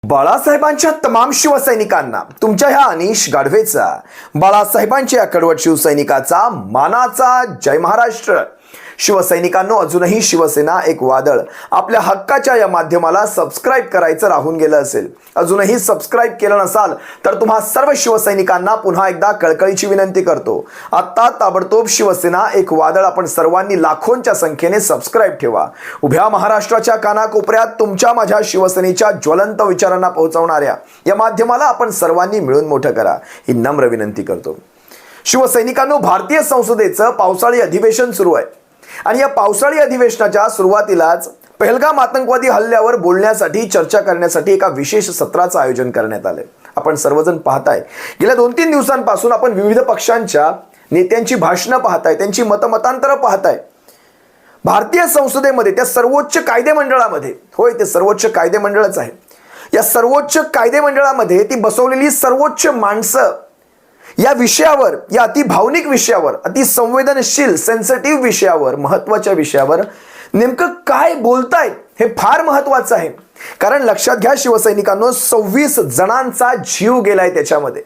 बाळासाहेबांच्या तमाम शिवसैनिकांना तुमच्या ह्या अनिश गाढवेचा, बाळासाहेबांच्या कडवट शिवसैनिकाचा मानाचा जय महाराष्ट्र। शिवसैनिकांनो, अजूनही शिवसेना एक वादळ आपल्या हक्काच्या या माध्यमाला सबस्क्राइब करायचं राहून गेलं असेल, अजूनही सबस्क्राइब केलं नसाल तर तुम्हा सर्व शिवसैनिकांना पुन्हा एकदा कळकळीची विनंती करतो, आता ताबडतोब शिवसेना एक वादळ आपण सर्वांनी लाखोंच्या संख्येने सबस्क्राइब ठेवा। उभ्या महाराष्ट्राच्या कानाकोपऱ्यात तुमच्या माझ्या शिवसेनेच्या ज्वलंत विचारांना पोहोचवणाऱ्या या माध्यमाला आपण सर्वांनी मिळून मोठं करा, ही नम्र विनंती करतो। शिवसैनिकांनो, भारतीय संसदेचं पावसाळी अधिवेशन सुरू आहे आणि या पावसाळी अधिवेशनाच्या सुरुवातीलाच पहलगाम आतंकवादी हल्ल्यावर बोलण्यासाठी, चर्चा करण्यासाठी एका विशेष सत्राचं आयोजन करण्यात आले। आपण सर्वजण पाहताय, गेल्या 2-3 दिवसांपासून आपण विविध पक्षांच्या नेत्यांची भाषणं पाहताय, त्यांची मतमतांतरं पाहताय। भारतीय संसदेमध्ये, त्या सर्वोच्च कायदे मंडळामध्ये, होय ते सर्वोच्च कायदे मंडळच आहे, या सर्वोच्च कायदे मंडळामध्ये ती बसवलेली सर्वोच्च माणसं या विषयावर, या अति भावनिक विषयावर, अति संवेदनशील सेन्सिटिव्ह विषयावर, महत्त्वाच्या विषयावर नेमकं काय बोलतायत हे फार महत्त्वाचं आहे। कारण लक्षात घ्या शिवसैनिकांनो, 26 जणांचा जीव गेलाय त्याच्यामध्ये।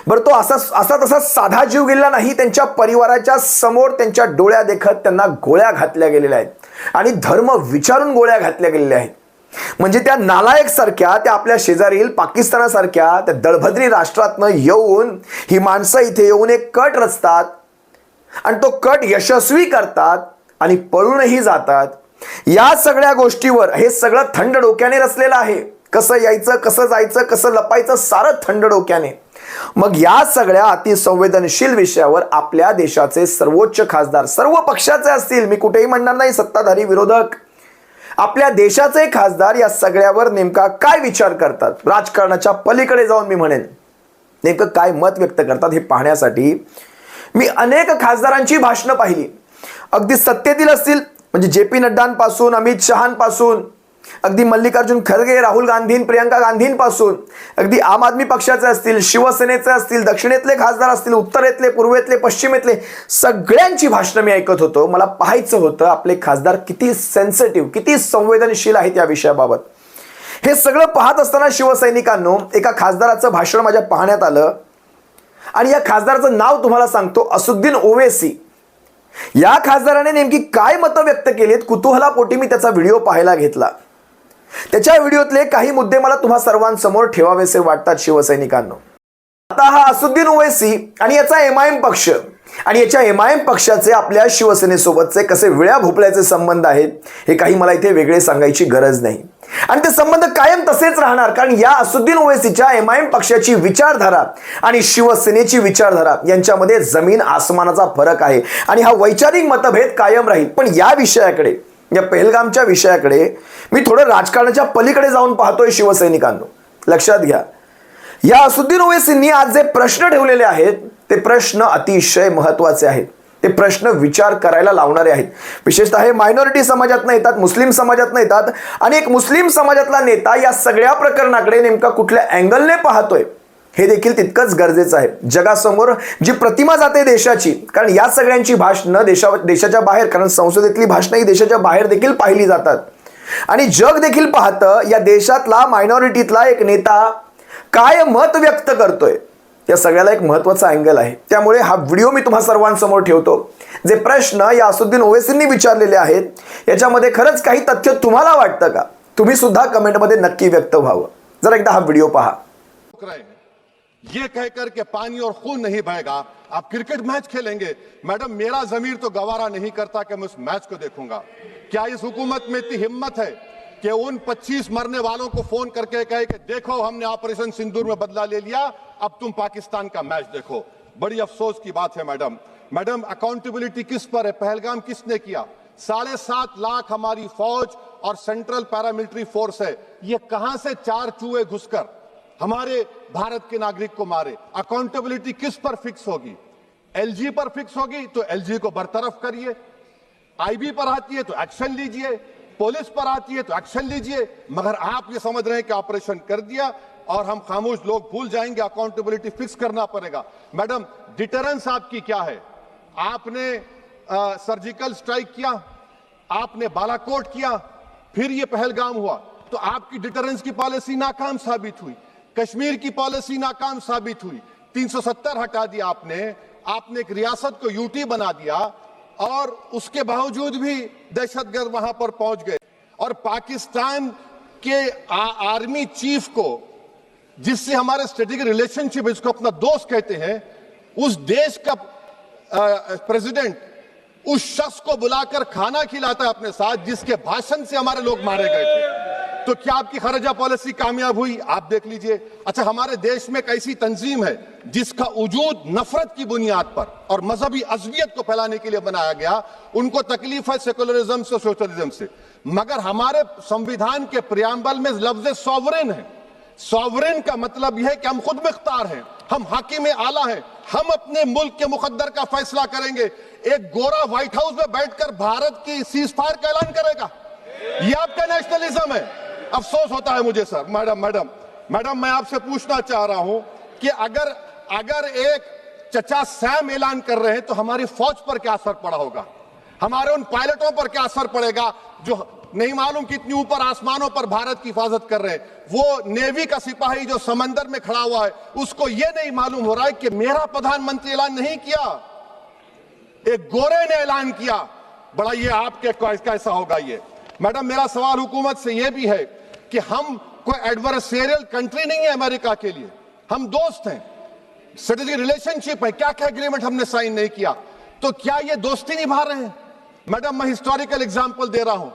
बरं, तो असा तसा साधा जीव गेला नाही, त्यांच्या परिवाराच्या समोर त्यांच्या डोळ्या देखत त्यांना गोळ्या घातल्या गेलेल्या आहेत आणि धर्म विचारून गोळ्या घातल्या गेलेल्या आहेत। म्हणजे त्या नालायक सारख्या, त्या आपल्या शेजारील पाकिस्तानासारख्या त्या दळभद्री राष्ट्रातनं येऊन ही माणसं इथे येऊन एक कट रचतात आणि तो कट यशस्वी करतात आणि पळूनही जातात। या सगळ्या गोष्टीवर हे सगळं थंड डोक्याने रचलेलं आहे। कसं यायचं, कसं जायचं, कसं लपायचं, सारं थंड डोक्याने। मग या सगळ्या अतिसंवेदनशील विषयावर आपल्या देशाचे सर्वोच्च खासदार, सर्व पक्षाचे असतील, मी कुठेही म्हणणार नाही सत्ताधारी विरोधक, आपल्या देशाचे खासदार या सगळ्यावर नेमका काय विचार करतात, राजकारणाच्या पलीकडे जाऊन मी म्हणेन नेमकं काय मत व्यक्त करतात हे पाहण्यासाठी मी अनेक खासदारांची भाषणं पाहिली। अगदी सत्तेतील असतील, म्हणजे जे.पी. नड्डांपासून, अमित शहांपासून, अगदी मल्लिकार्जुन खरगे, राहुल गांधी, प्रियंका गांधींपासून, अगदी आम आदमी पक्षाचे असतील, शिवसेनेचे असतील, दक्षिणेतले खासदार असतील, उत्तरेतले, पूर्वेतले, पश्चिमेतले, सगळ्यांची भाषणं मी ऐकत होतो। मला पाहायचं होतं आपले खासदार किती सेन्सिटिव्ह, किती संवेदनशील आहेत या विषयाबाबत। हे सगळं पाहत असताना शिवसैनिकांनो, एका खासदाराचं भाषण माझ्या पाहण्यात आलं आणि या खासदाराचं नाव तुम्हाला सांगतो, असुद्दीन ओवैसी। या खासदाराने नेमकी काय मतं व्यक्त केलीत, कुतूहलापोटी मी त्याचा व्हिडिओ पाहायला घेतला। त्याच्या व्हिडिओतले काही मुद्दे मला तुम्हा सर्वांसमोर ठेवावेसे वाटतात शिवसैनिकांनो। आता हा असुद्दीन ओवैसी आणि याचा एमआयएम पक्ष आणि याच्या एमआयएम पक्षाचे आपल्या शिवसेनेसोबतचे कसे विळ्या भोपळ्याचे संबंध आहेत हे काही मला इथे वेगळे सांगायची गरज नाही आणि ते संबंध कायम तसेच राहणार। कारण या असुद्दीन ओवैसीच्या एमआयएम पक्षाची विचारधारा आणि शिवसेनेची विचारधारा यांच्यामध्ये जमीन आसमानाचा फरक आहे आणि हा वैचारिक मतभेद कायम राहील। पण या विषयाकडे, या पहलगामच्या विषयाकडे मी थोडं राजकारणाच्या पलीकडे जाऊन पाहतोय शिवसैनिकांनो। लक्षात घ्या, या असुद्दीन ओवैसींनी आज जे प्रश्न ठेवलेले आहेत ते प्रश्न अतिशय महत्त्वाचे आहेत, ते प्रश्न विचार करायला लावणारे आहेत। विशेषतः हे मायनॉरिटी समाजातनं येतात, मुस्लिम समाजातनं येतात आणि एक मुस्लिम समाजातला नेता या सगळ्या प्रकरणाकडे नेमका कुठल्या अँगलने पाहतोय हे देखील तितकंच गरजेचं आहे। जगासमोर जी प्रतिमा जाते देशाची, कारण या सगळ्यांची भाषणं देशाच्या बाहेर, कारण संसदेतली भाषणं ही देशाच्या बाहेर देखील पाहिली जातात आणि जग देखील पाहतं या देशातला मायनॉरिटीतला एक नेता काय मत व्यक्त करतोय, या सगळ्याला एक महत्त्वाचा अँगल आहे। त्यामुळे हा व्हिडिओ मी तुम्हा सर्वांसमोर ठेवतो। जे प्रश्न या असुद्दीन ओवैसींनी विचारलेले आहेत याच्यामध्ये खरंच काही तथ्य तुम्हाला वाटतं का, तुम्ही सुद्धा कमेंटमध्ये नक्की व्यक्त व्हावं। जरा एकदा हा व्हिडिओ पहा। ये कहकर के पानी और खून नहीं बहेगा, आप क्रिकेट मैच खेलेंगे। मैडम, मेरा जमीर तो गवारा नहीं करता कि मैं उस मैच को देखूंगा। क्या इस हुकूमत में इतनी हिम्मत है कि उन 25 मरने वालों को फोन करके कहे कि देखो हमने ऑपरेशन सिंदूर में बदला ले लिया, अब तुम पाकिस्तान का मैच देखो। बड़ी अफसोस की बात है मैडम, अकाउंटेबिलिटी किस पर है? पहलगाम किसने किया? 7.5 लाख हमारी फौज और सेंट्रल पैरामिलिट्री फोर्स है, ये कहां से 4 चूहे घुसकर हमारे भारत के नागरिक को मारे? अकाउंटेबिलिटी किस पर फिक्स होगी? एलजी पर फिक्स होगी तो एलजी को बरतरफ करिए, आईबी पर आती है तो एक्शन लीजिए, पुलिस पर आती है तो एक्शन लीजिए। मगर आप ये समझ रहे हैं कि ऑपरेशन कर दिया और हम खामोश लोग भूल जाएंगे, अकाउंटेबिलिटी फिक्स करना पड़ेगा। मैडम, डिटरेंस आपकी क्या है? आपने सर्जिकल स्ट्राइक किया, आपने बालाकोट किया, फिर ये पहलगाम हुआ। तो आपकी डिटरेंस की पॉलिसी नाकाम साबित हुई, कश्मीर की पॉलिसी नाकाम साबित हुई, 370 हटा दिया आपने एक रियासत को यूटी बना दिया और उसके बावजूद भी दहशतगर्द वहां पर पहुंच गए। और पाकिस्तान के आर्मी चीफ को, जिससे हमारे स्ट्रेटेजिक रिलेशनशिप, इसको अपना दोस्त कहते हैं, उस देश का प्रेसिडेंट उस शख्स को बुलाकर खाना खिलाता है अपने साथ, जिसके भाषण से हमारे लोग मारे गए थे। तो क्या आपकी खारजा पॉलिसी कामयाब हुई? आप देख लीजिए। अच्छा, हमारे देश में एक ऐसी तंजीम है जिसका वजूद नफरत की बुनियाद पर और मजहबी अज़वियत को फैलाने के लिए बनाया गया। उनको तकलीफ है सेकुलरिज्म से, सोशलिज्म से, मगर हमारे संविधान के प्रियम्बल में लफ्ज सॉवरेन है। सॉवरेन का मतलब यह है कि हम खुद मुख्तार हैं, हम हाकिम आला हैं, हम अपने मुल्क के मुकद्दर का फैसला करेंगे। एक गोरा व्हाइट हाउस में बैठकर भारत की सीज फायर का ऐलान करेगा? यह आपका नेशनलिज्म है? अफसोस होता है मुझे सर। मैडम मैं आपसे पूछना चाह रहा हूं कि अगर एक चचा सैम ऐलान कर रहे हैं तो हमारी फौज पर क्या असर पड़ा होगा, हमारे उन पायलटों पर क्या असर पड़ेगा जो नहीं मालूम कितनी ऊपर आसमानों पर भारत की हिफाजत कर रहे हैं। वो नेवी का सिपाही जो समंदर में खड़ा हुआ है, उसको यह नहीं मालूम हो रहा है कि मेरा प्रधानमंत्री ऐलान नहीं किया, एक गोरे ने ऐलान किया। बड़ा ये आपके कैसा होगा ये? मैडम, मेरा सवाल हुकूमत से यह भी है कि हम कोई एडवर्सेरियल कंट्री नहीं है अमेरिका के लिए, हम दोस्त हैं, स्ट्रेटेजिक रिलेशनशिप है। क्या क्या एग्रीमेंट हमने साइन नहीं किया, तो क्या ये दोस्ती निभा रहे हैं? मैडम, मैं हिस्टोरिकल एग्जांपल दे रहा हूं,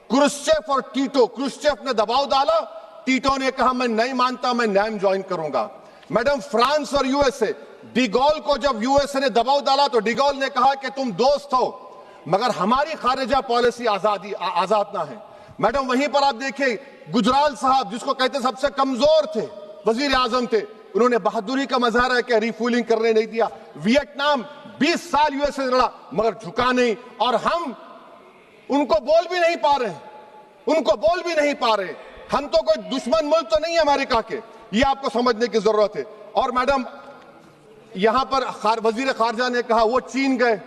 क्रुश्चेव और टीटो। क्रुश्चेव ने दबाव डाला, टीटो ने कहा मैं नहीं मानता, मैं नैम ज्वाइन करूंगा। मैडम, फ्रांस और यूएसए, डिगोल को जब यूएसए ने दबाव डाला तो डिगोल ने कहा कि तुम दोस्त हो मगर हमारी खारिजा पॉलिसी आजाद ना है। मैडम, वहीं पर आप देखिए गुजराल साहब, जिसको कहते सबसे कमजोर थे, वजीर आजम थे, उन्होंने बहादुरी का मजारा किया, रिफूलिंग करने नहीं दिया। वियतनाम 20 साल यूएसए लड़ा मगर झुका नहीं, और हम उनको बोल भी नहीं पा रहे, हम तो कोई दुश्मन मुल्क तो नहीं है अमेरिका के, ये आपको समझने की जरूरत है। और मैडम, यहां पर वजीर खारजा ने कहा वो चीन गए,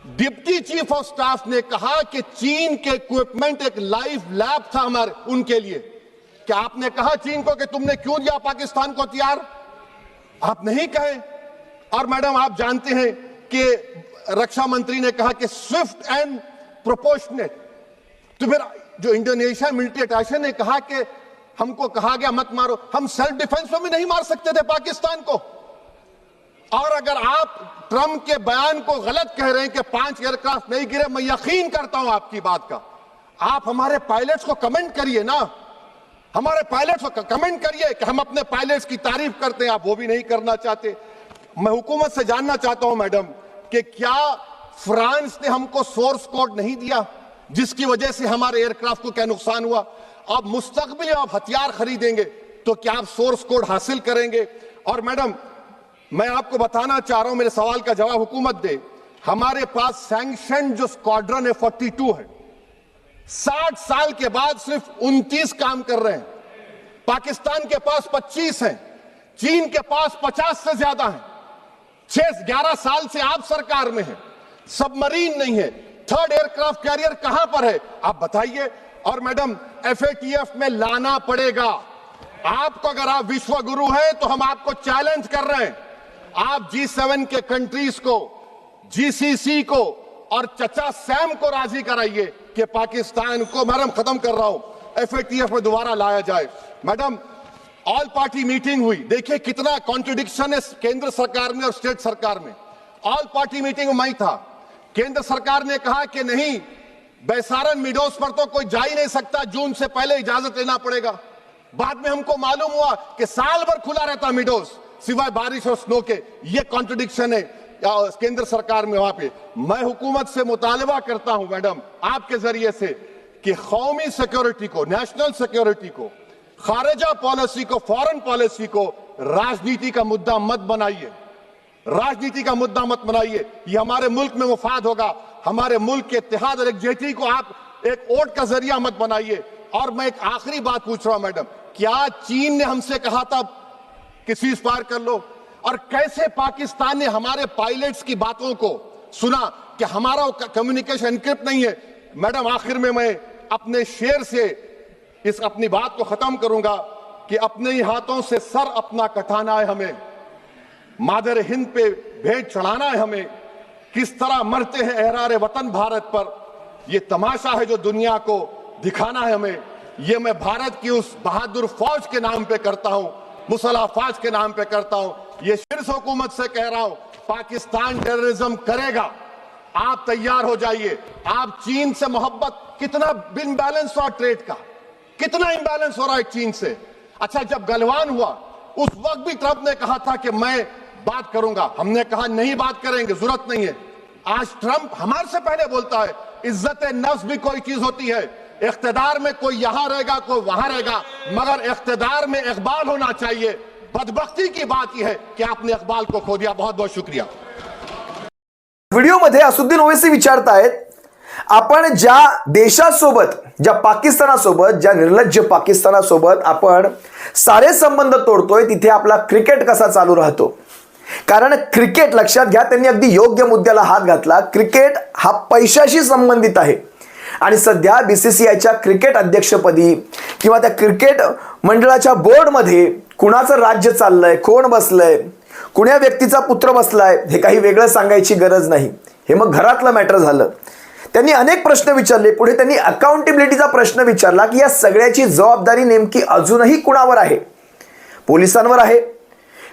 डिप्टी चीफ ऑफ स्टाफ ने कहा कि चीन के इक्विपमेंट एक लाइव लैब था हमारे उनके लिए। क्या आपने कहा चीन को कि तुमने क्यों दिया पाकिस्तान को हथियार? आप नहीं कहे। और मैडम, आप जानते हैं कि रक्षा मंत्री ने कहा कि स्विफ्ट एंड प्रोपोर्शनेट, तो फिर जो इंडोनेशिया मिलिट्री अटैचे ने कहा कि हमको कहा गया मत मारो, हम सेल्फ डिफेंस में भी नहीं मार सकते थे पाकिस्तान को। और अगर आप ट्रंप के बयान को गलत कह रहे हैं कि 5 एयरक्राफ्ट नहीं गिरे, मैं यकीन करता हूं आपकी बात का। आप हमारे पायलट्स को कमेंट करिए ना, हमारे पायलट्स को कमेंट करिए कि हम अपने पायलट्स की तारीफ करते हैं, आप वो भी नहीं करना चाहते। मैं हुकूमत से जानना चाहता हूं मैडम कि क्या फ्रांस ने हमको सोर्स कोड नहीं दिया जिसकी वजह से हमारे एयरक्राफ्ट को क्या नुकसान हुआ? अब मुस्तकबिल में आप हथियार खरीदेंगे तो क्या आप सोर्स कोड हासिल करेंगे? और मैडम, मैं आपको बताना चाह रहा हूं, मेरे सवाल का जवाब हुकूमत दे। हमारे पास सैंक्शन जो स्क्वाड्रन है 42 है, 60 साल के बाद सिर्फ 29 काम कर रहे हैं। पाकिस्तान के पास 25 हैं, चीन के पास 50 से ज्यादा हैं। 11 साल से आप सरकार में हैं, सबमरीन नहीं है, थर्ड एयरक्राफ्ट कैरियर कहां पर है आप बताइए। और मैडम, FATF में लाना पड़ेगा आपको। अगर आप विश्व गुरु हैं तो हम आपको चैलेंज कर रहे हैं, आप G7 के कंट्रीज को, GCC को और चचा सैम को राजी कराइए कि पाकिस्तान को, मैडम खत्म कर रहा हूं, FATF में दोबारा लाया जाए। मैडम, ऑल पार्टी मीटिंग हुई, देखिए कितना कॉन्ट्रडिक्शन है केंद्र सरकार में और स्टेट सरकार में। ऑल पार्टी मीटिंग में मैं था, केंद्र सरकार ने कहा कि नहीं, बैसारन मिडोस पर तो कोई जा ही नहीं सकता, जून से पहले इजाजत लेना पड़ेगा। बाद में हमको मालूम हुआ कि साल भर खुला रहता मिडोस सिवाय बारिश और स्नो के। ये कॉन्ट्रडिक्शन है केंद्र सरकार में। वहां पे मैं हुकूमत से मुतालबा करता हूं मैडम आपके जरिए से कि कौमी सिक्योरिटी को, नेशनल सिक्योरिटी को, खारिजा पॉलिसी को, फॉरेन पॉलिसी को राजनीति का मुद्दा मत बनाइए, राजनीति का मुद्दा मत बनाइए। ये हमारे मुल्क में मुफाद होगा, हमारे मुल्क के इत्तेहाद और एकजुटती को आप एक वोट का जरिया मत बनाइए। और मैं एक आखिरी बात पूछ रहा हूं मैडम, क्या चीन ने हमसे कहा था कि सीज फायर कर लो? और कैसे पाकिस्तान ने हमारे पायलट्स की बातों को सुना कि हमारा कम्युनिकेशन एनक्रिप्ट नहीं है? मैडम, आखिर में मैं अपने शेर से इस अपनी बात को खत्म करूंगा कि अपने ही हाथों से सर अपना कटाना है हमें, मादर हिंद पे भेंट चढ़ाना है हमें, किस तरह मरते हैं एहरारे वतन भारत पर, ये तमाशा है जो दुनिया को दिखाना है हमें। ये मैं भारत की उस बहादुर फौज के नाम पे करता हूं, मुसल्ह फौज के नाम पे करता हूं। ये शीर्ष हुकूमत से कह रहा हूं, पाकिस्तान टेररिज्म करेगा, आप तैयार हो जाइए। आप चीन से मोहब्बत, कितना इम्बैलेंस हुआ ट्रेड का, कितना इम्बैलेंस हो रहा है चीन से। अच्छा, जब गलवान हुआ उस वक्त भी ट्रंप ने कहा था कि मैं बात करूंगा, हमने कहा नहीं बात करेंगे, जरूरत नहीं है। आज ट्रंप हमारे से पहले बोलता है इज्जत नफ्स भी कोई चीज होती है, इख्तिदार में कोई यहां रहेगा कोई वहां रहेगा, मगर इख्तिदार में इकबाल होना चाहिए। बदबख्ती की बात यह है कि आपने इकबाल को खो दिया। बहुत बहुत शुक्रिया। व्हिडिओमध्ये असुद्दीन ओवैसी विचारतायत, आपण ज्या देशासोबत, ज्या पाकिस्तानासोबत, ज्या निर्लज्ज पाकिस्तानासोबत आपण सारे संबंध तोडतोय, तिथे आपला क्रिकेट कसा चालू राहतो? कारण क्रिकेट, लक्षात घ्या, त्यांनी अगदी योग्य मुद्द्याला हात घातला. क्रिकेट हा पैशाशी संबंधित आहे आणि सध्या बीसीसीआयच्या क्रिकेट अध्यक्षपदी किंवा त्या क्रिकेट मंडळाच्या बोर्डमध्ये कुणाचं राज्य चाललंय, कोण बसलंय, कुण्या व्यक्तीचा पुत्र बसलाय, हे काही वेगळं सांगायची गरज नाही. हे मग घरातलं मॅटर झालं. त्यांनी अनेक प्रश्न विचारले. पुढे त्यांनी अकाउंटेबिलिटीचा प्रश्न विचारला की या सगळ्याची जबाबदारी नेमकी अजूनही कुणावर आहे? पोलिसांवर आहे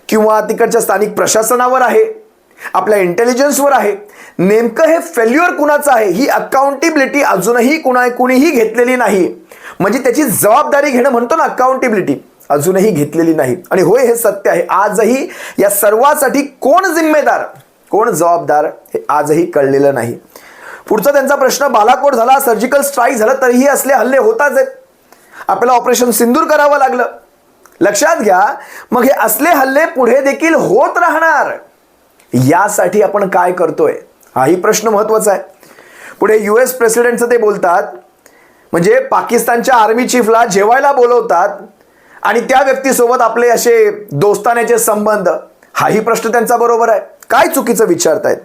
किंवा तिकडच्या स्थानिक प्रशासनावर आहे, आपल्या इंटेलिजन्सवर आहे? नेमकं हे फेल्युअर कुणाचं आहे? ही अकाउंटेबिलिटी अजूनही कुणीही घेतलेली नाही. म्हणजे त्याची जबाबदारी घेणं म्हणतो ना, अकाउंटेबिलिटी अजूनही घेतलेली नाही. आणि होय, हे सत्य आहे. आजही या सर्वासाठी कोण जिम्मेदार, कोण जबाबदार, हे आजही कळलेलं नाही. पुढचा त्यांचा प्रश्न, बालाकोट झाला, सर्जिकल स्ट्राईक झालं, तरीही असले हल्ले होताच आहेत. आपल्याला ऑपरेशन सिंदूर करावं लागलं. लक्षात घ्या, मग हे असले हल्ले पुढे देखील होत राहणार. यासाठी आपण काय करतोय, हाही प्रश्न महत्वाचा आहे. पुढे US प्रेसिडेंटचं ते बोलतात, म्हणजे पाकिस्तानच्या आर्मी चीफला जेवायला बोलवतात आणि त्या व्यक्तीसोबत आपले असे दोस्तान्याचे संबंध, हाही प्रश्न त्यांचा बरोबर आहे. काय चुकीचं विचारतायत?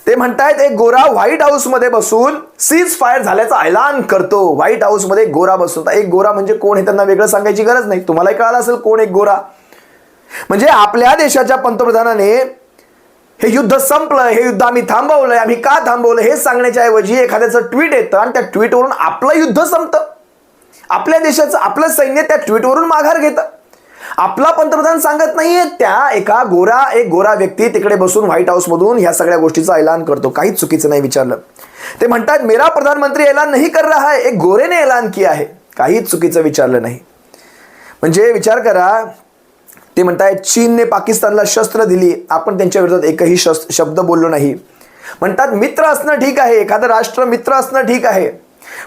ते म्हणतायत एक गोरा व्हाईट हाऊस मध्ये बसून सीज फायर झाल्याचा ऐलान करतो. व्हाईट हाऊस मध्ये गोरा बसून, एक गोरा म्हणजे कोण हे त्यांना वेगळं सांगायची गरज नाही. तुम्हालाही कळालं असेल कोण एक गोरा. म्हणजे आपल्या देशाच्या पंतप्रधानाने हे युद्ध संपलं, हे युद्ध आम्ही थांबवलंय, आम्ही का थांबवलं हे सांगण्याच्या ऐवजी एखाद्याचं ट्विट येतं आणि त्या ट्विटवरून आपलं युद्ध संपतं. आपल्या देशाचं, आपलं सैन्य त्या ट्विटवरून माघार घेतं. आपला पंतप्रधान सांगत नाहीये, त्या एक गोरा व्यक्ती तिकडे बसून व्हाईट हाऊस मधून ह्या सगळ्या गोष्टीचा ऐलान करतो. काहीच चुकीचं नाही विचारलं. ते म्हणतात मेरा प्रधानमंत्री ऐलान नहीं कर रहा है, एक गोरे ने ऐलान किया है. काहीच चुकीचं विचारलं नाही. म्हणजे विचार करा, ते म्हणतायत चीनने पाकिस्तानला शस्त्र दिली, आपण त्यांच्या विरोधात एकही शब्द बोललो नाही. म्हणतात मित्र असणं ठीक आहे, एखादं राष्ट्र मित्र असणं ठीक आहे,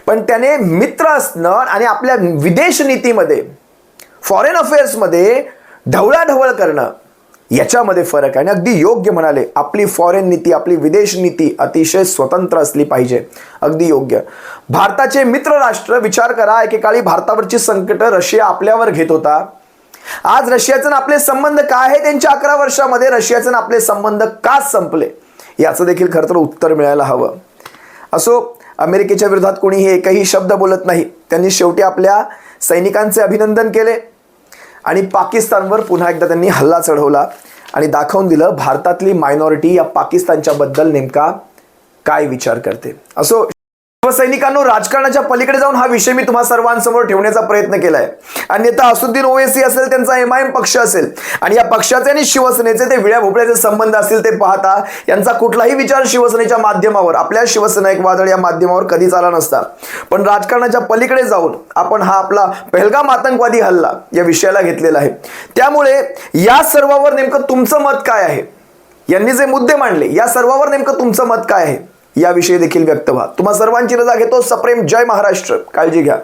पण त्याने मित्र असणं आणि आपल्या विदेश नीतीमध्ये, फॉरेन अफेअर्स मध्ये ढवळाढवळ करणं, याच्यामध्ये फरक आहे. आणि अगदी योग्य म्हणाले, आपली फॉरेन नीती, आपली विदेश नीती अतिशय स्वतंत्र असली पाहिजे. अगदी योग्य. भारताचे मित्र राष्ट्र, विचार करा, एकेकाळी भारतावरची संकट रशिया आपल्यावर घेत होता. आज रशियाचे आपले संबंध काय आहे? त्यांच्या 11 वर्षामध्ये रशियाचे आपले संबंध का संपले, याचं देखील खरं तर उत्तर मिळायला हवं. असो, अमेरिकेच्या विरोधात कोणीही एकही शब्द बोलत नाही. त्यांनी शेवटी आपल्या सैनिकांचे अभिनंदन केले आणि पाकिस्तानवर पुन्हा एकदा त्यांनी हल्ला चढवला आणि दाखवून दिलं भारतातली मायनॉरिटी या पाकिस्तानच्या बद्दल नेमका काय विचार करते. असो, सैनिकांनो, राजकारणाच्या पलीकडे जाऊन हा विषय मी तुम्हा सर्वांसमोर ठेवण्याचा प्रयत्न केलाय. अन्यथा असुद्दीन ओवैसी असेल, त्यांचा MIM पक्ष असेल आणि या पक्षाचे आणि शिवसेनेचे ते विड्या भोपळ्याचे संबंध असतील, ते पाहता यांचा कुठलाही विचार शिवसेनेच्या माध्यमावर, आपल्या शिवसेना एक वादळ या माध्यमावर कधीच आला नसता. पण राजकारणाच्या पलीकडे जाऊन आपण हा आपला पहलगाम आतंकवादी हल्ला या विषयाला घेतलेला आहे. त्यामुळे या सर्वावर नेमकं तुमचं मत काय आहे? यांनी जे मुद्दे मांडले, या सर्वावर नेमकं तुमचं मत काय आहे याविषयी देखील व्यक्त व्हा. तुम्हा सर्वांची रजा घेतो. सप्रेम जय महाराष्ट्र. काळजी घ्या.